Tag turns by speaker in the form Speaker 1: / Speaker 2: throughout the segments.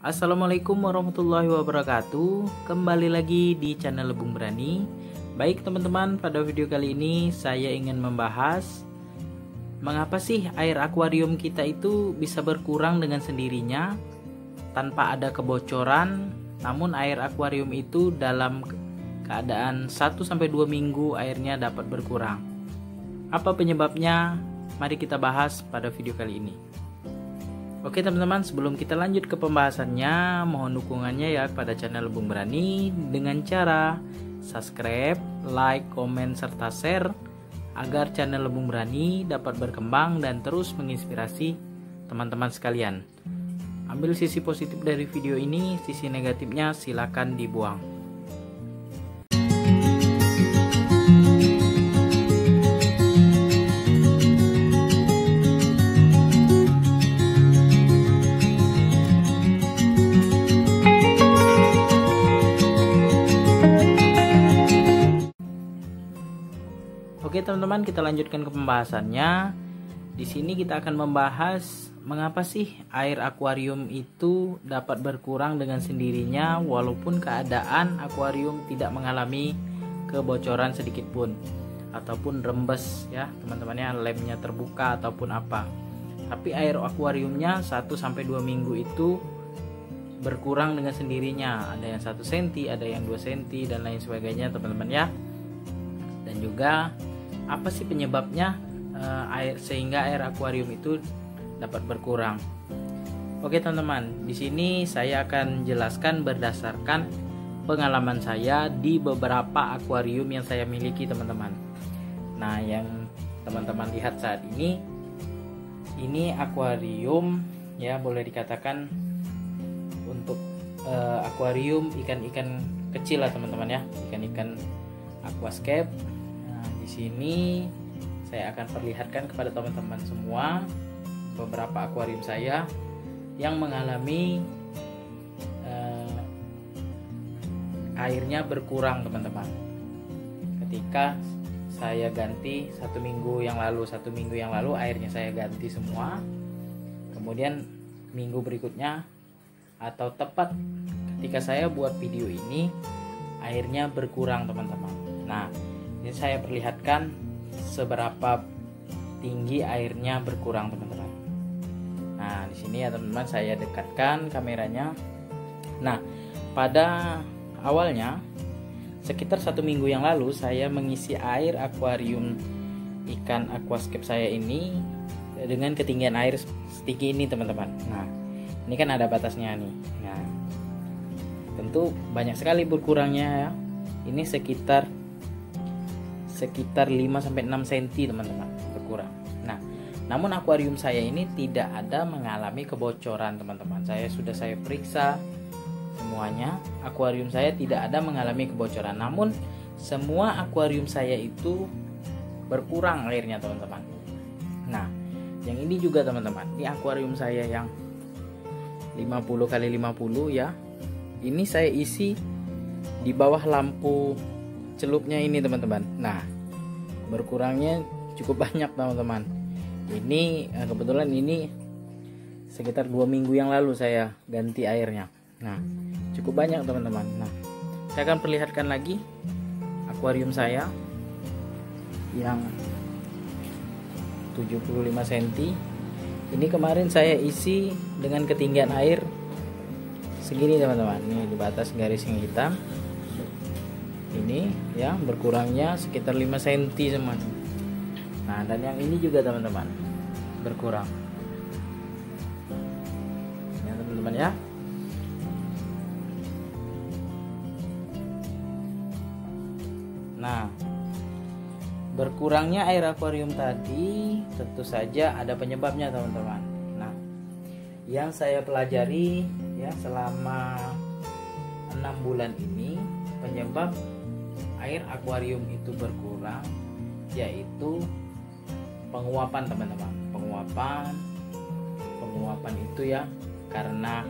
Speaker 1: Assalamualaikum warahmatullahi wabarakatuh. Kembali lagi di channel Lebung Berani. Baik teman-teman, pada video kali ini saya ingin membahas mengapa sih air akuarium kita itu bisa berkurang dengan sendirinya tanpa ada kebocoran, namun air akuarium itu dalam keadaan 1-2 minggu airnya dapat berkurang. Apa penyebabnya? Mari kita bahas pada video kali ini. Oke teman-teman, sebelum kita lanjut ke pembahasannya, mohon dukungannya ya kepada channel Lebung Berani dengan cara subscribe, like, komen, serta share agar channel Lebung Berani dapat berkembang dan terus menginspirasi teman-teman sekalian. Ambil sisi positif dari video ini, sisi negatifnya silakan dibuang. Oke teman-teman, kita lanjutkan ke pembahasannya. Di sini kita akan membahas mengapa sih air akuarium itu dapat berkurang dengan sendirinya walaupun keadaan akuarium tidak mengalami kebocoran sedikit pun ataupun rembes ya teman-temannya, lemnya terbuka ataupun apa. Tapi air akuariumnya 1-2 minggu itu berkurang dengan sendirinya. Ada yang 1 cm, ada yang 2 cm dan lain sebagainya teman-teman ya. Dan juga apa sih penyebabnya sehingga air akuarium itu dapat berkurang? Oke teman-teman, di sini saya akan jelaskan berdasarkan pengalaman saya di beberapa akuarium yang saya miliki teman-teman. Nah, yang teman-teman lihat saat ini akuarium ya, boleh dikatakan untuk akuarium ikan-ikan kecil lah teman-teman ya, ikan-ikan aquascape. Di sini saya akan perlihatkan kepada teman-teman semua beberapa akuarium saya yang mengalami airnya berkurang teman-teman. Ketika saya ganti 1 minggu yang lalu airnya saya ganti semua. Kemudian minggu berikutnya atau tepat ketika saya buat video ini airnya berkurang teman-teman. Nah, ini saya perlihatkan seberapa tinggi airnya berkurang teman-teman. Nah, di sini ya teman-teman, saya dekatkan kameranya. Nah, pada awalnya sekitar 1 minggu yang lalu saya mengisi air akuarium ikan aquascape saya ini dengan ketinggian air setinggi ini teman-teman. Nah, ini kan ada batasnya nih. Nah, tentu banyak sekali berkurangnya ya. Ini sekitar 5-6 cm teman-teman berkurang. Nah, namun akuarium saya ini tidak ada mengalami kebocoran teman-teman. Saya periksa semuanya, akuarium saya tidak ada mengalami kebocoran. Namun semua akuarium saya itu berkurang airnya teman-teman. Nah, yang ini juga teman-teman, ini akuarium saya yang 50x50 ya. Ini saya isi di bawah lampu celupnya ini teman-teman. Nah, berkurangnya cukup banyak teman-teman. Ini kebetulan ini sekitar 2 minggu yang lalu saya ganti airnya. Nah, cukup banyak teman-teman. Nah, saya akan perlihatkan lagi akuarium saya yang 75 cm. Ini kemarin saya isi dengan ketinggian air segini teman-teman. Ini di batas garis yang hitam. Ini ya berkurangnya sekitar 5 cm teman. Nah, dan yang ini juga teman-teman berkurang ya teman-teman ya. Nah, berkurangnya air akuarium tadi tentu saja ada penyebabnya teman-teman. Nah, yang saya pelajari ya selama 6 bulan ini, penyebab air akuarium itu berkurang yaitu penguapan teman-teman. Penguapan itu ya karena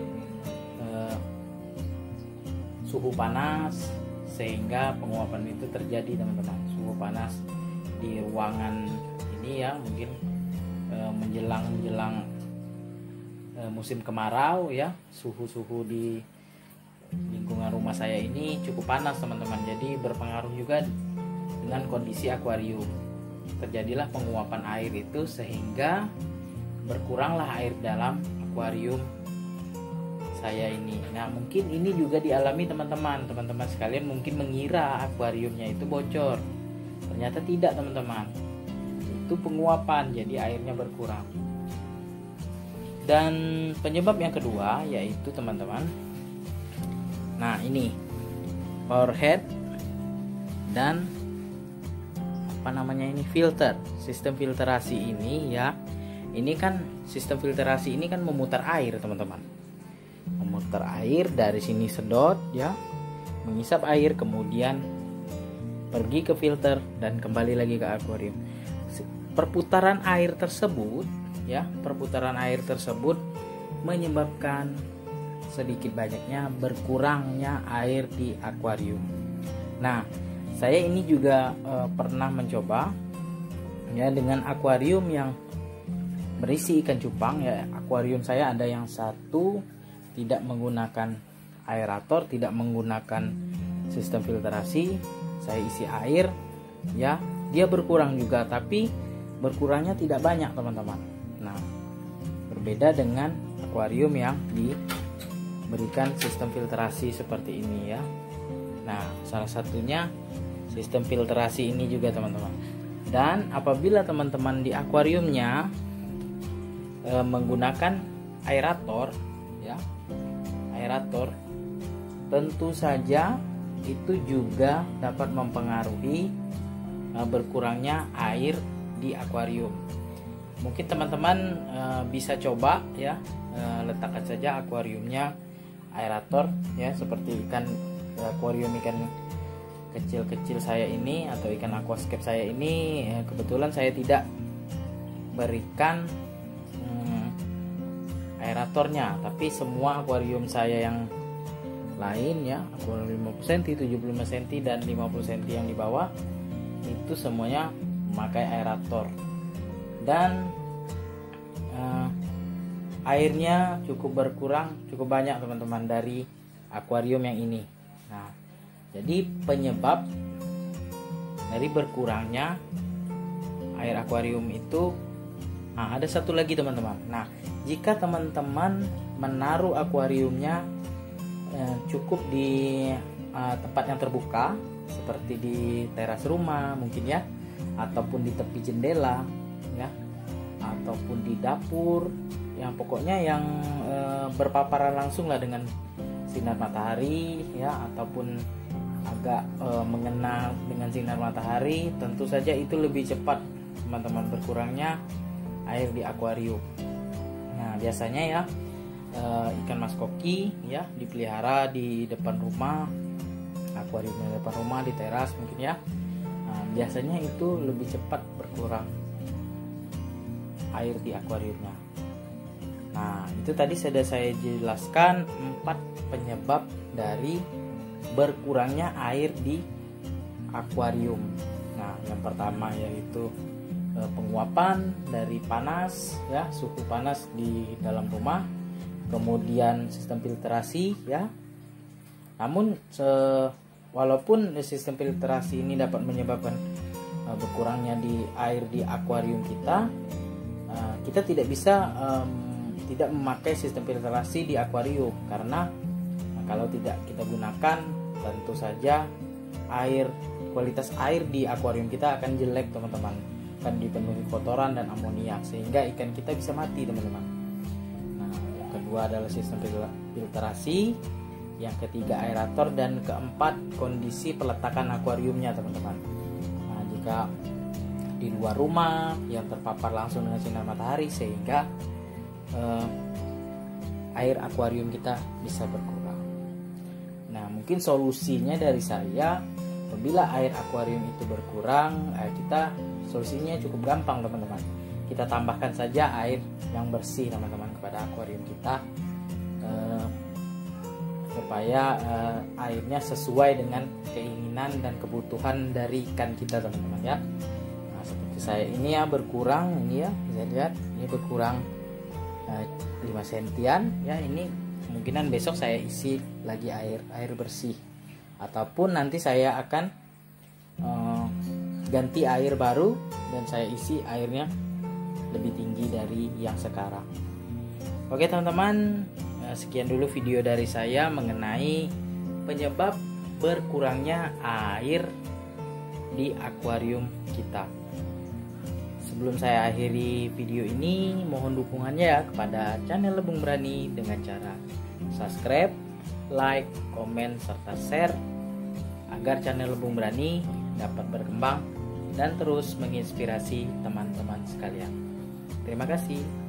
Speaker 1: suhu panas, sehingga penguapan itu terjadi teman-teman. Suhu panas di ruangan ini ya, mungkin menjelang musim kemarau ya, suhu-suhu di lingkungan rumah saya ini cukup panas teman-teman. Jadi berpengaruh juga dengan kondisi akuarium. Terjadilah penguapan air itu sehingga berkuranglah air dalam akuarium saya ini. Nah, mungkin ini juga dialami teman-teman sekalian mungkin mengira akuariumnya itu bocor. Ternyata tidak teman-teman, itu penguapan, jadi airnya berkurang. Dan penyebab yang kedua yaitu teman-teman, nah ini power head dan filter, sistem filtrasi ini ya. Ini kan sistem filtrasi ini kan memutar air teman-teman, memutar air dari sini sedot ya, mengisap air, kemudian pergi ke filter dan kembali lagi ke akuarium. Perputaran air tersebut ya, perputaran air tersebut menyebabkan sedikit banyaknya berkurangnya air di akuarium. Nah, saya ini juga pernah mencoba ya dengan akuarium yang berisi ikan cupang ya. Akuarium saya ada yang satu tidak menggunakan aerator, tidak menggunakan sistem filtrasi. Saya isi air ya, dia berkurang juga, tapi berkurangnya tidak banyak teman-teman. Nah, berbeda dengan akuarium yang diberikan sistem filtrasi seperti ini ya. Nah, salah satunya sistem filtrasi ini juga teman-teman. Dan apabila teman-teman di akuariumnya menggunakan aerator ya, aerator, tentu saja itu juga dapat mempengaruhi berkurangnya air di akuarium. Mungkin teman-teman bisa coba ya, letakkan saja akuariumnya aerator ya, seperti akuarium ikan kecil-kecil saya ini atau ikan aquascape saya ini. Kebetulan saya tidak berikan aeratornya, tapi semua akuarium saya yang lain ya, akuarium 50 cm, 75 cm dan 50 cm yang di bawah itu semuanya memakai aerator. Dan airnya cukup berkurang, cukup banyak teman-teman dari akuarium yang ini. Nah, jadi penyebab dari berkurangnya air akuarium itu, nah ada satu lagi teman-teman. Nah, jika teman-teman menaruh akuariumnya cukup di tempat yang terbuka seperti di teras rumah mungkin ya, ataupun di tepi jendela ya, ataupun di dapur, yang pokoknya yang berpaparan langsung lah dengan sinar matahari ya, ataupun agak mengena dengan sinar matahari, tentu saja itu lebih cepat teman-teman berkurangnya air di akuarium. Nah, biasanya ya ikan mas koki ya dipelihara di depan rumah, akuarium di depan rumah, di teras mungkin ya. Nah, biasanya itu lebih cepat berkurang air di akuariumnya. Nah, itu tadi sudah saya jelaskan 4 penyebab dari berkurangnya air di akuarium. Nah, yang pertama yaitu penguapan dari panas ya, suhu panas di dalam rumah, kemudian sistem filtrasi ya. Namun walaupun sistem filtrasi ini dapat menyebabkan berkurangnya di air di akuarium kita, kita tidak bisa tidak memakai sistem filtrasi di akuarium, karena kalau tidak kita gunakan tentu saja kualitas air di akuarium kita akan jelek teman-teman, akan dipenuhi kotoran dan amoniak sehingga ikan kita bisa mati teman-teman. Nah, yang kedua adalah sistem filtrasi, yang ketiga aerator, dan keempat kondisi peletakan akuariumnya teman-teman. Nah, jika di luar rumah yang terpapar langsung dengan sinar matahari sehingga air akuarium kita bisa berkurang. Nah, mungkin solusinya dari saya, apabila air akuarium itu berkurang, solusinya cukup gampang teman-teman. Kita tambahkan saja air yang bersih teman-teman kepada akuarium kita, supaya airnya sesuai dengan keinginan dan kebutuhan dari ikan kita teman-teman ya. Nah, seperti saya ini ya berkurang, ini ya bisa lihat ini berkurang 5 sentian ya. Ini kemungkinan besok saya isi lagi air bersih, ataupun nanti saya akan ganti air baru dan saya isi airnya lebih tinggi dari yang sekarang. Oke teman-teman, sekian dulu video dari saya mengenai penyebab berkurangnya air di akuarium kita. Sebelum saya akhiri video ini, mohon dukungannya ya kepada channel Lebung Berani dengan cara subscribe, like, komen, serta share agar channel Lebung Berani dapat berkembang dan terus menginspirasi teman-teman sekalian. Terima kasih.